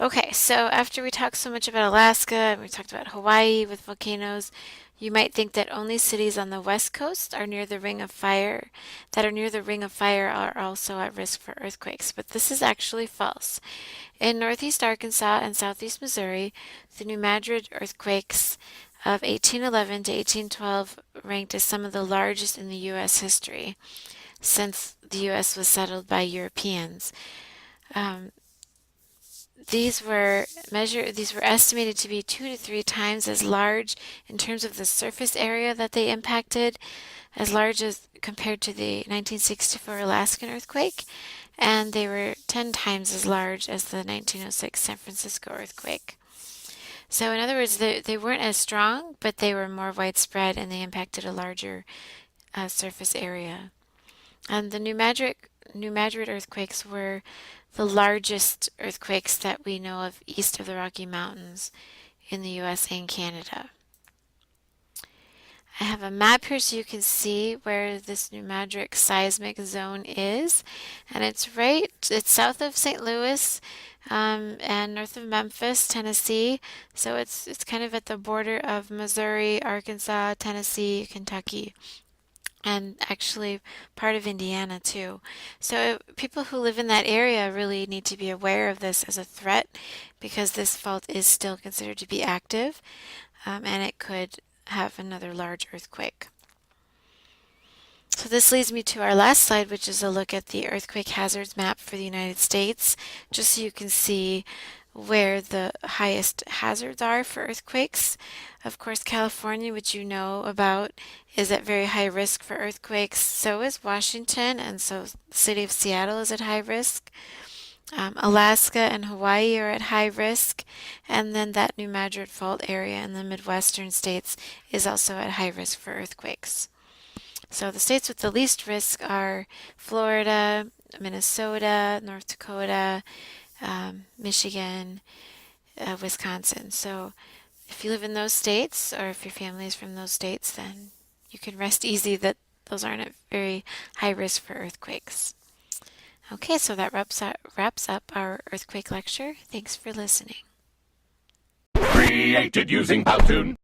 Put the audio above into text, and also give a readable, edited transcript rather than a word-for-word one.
Okay, so after we talked so much about Alaska and we talked about Hawaii with volcanoes, you might think that only cities on the west coast are near the ring of fire, that are near the ring of fire are also at risk for earthquakes, but this is actually false. In northeast Arkansas and southeast Missouri, the New Madrid earthquakes of 1811 to 1812 ranked as some of the largest in the U.S. history since the U.S. was settled by Europeans. Um, these were estimated to be 2 to 3 times as large in terms of the surface area that they impacted, as large as compared to the 1964 Alaskan earthquake, and they were 10 times as large as the 1906 San Francisco earthquake. So, in other words, they weren't as strong, but they were more widespread and they impacted a larger surface area. And the New Madrid earthquakes were the largest earthquakes that we know of east of the Rocky Mountains in the US and Canada. I have a map here so you can see where this New Madrid seismic zone is. And it's south of St. Louis and north of Memphis, Tennessee. So it's kind of at the border of Missouri, Arkansas, Tennessee, Kentucky, and actually part of Indiana too. So people who live in that area really need to be aware of this as a threat because this fault is still considered to be active, and it could have another large earthquake. So this leads me to our last slide, which is a look at the earthquake hazards map for the United States, just so you can see where the highest hazards are for earthquakes. Of course, California, which you know about, is at very high risk for earthquakes. So is Washington, and so the city of Seattle is at high risk. Alaska and Hawaii are at high risk, and then that New Madrid Fault area in the Midwestern states is also at high risk for earthquakes. So the states with the least risk are Florida, Minnesota, North Dakota, Michigan, Wisconsin. So if you live in those states, or if your family is from those states, then you can rest easy that those aren't at very high risk for earthquakes. Okay, so that wraps up our earthquake lecture. Thanks for listening. Created using Powtoon.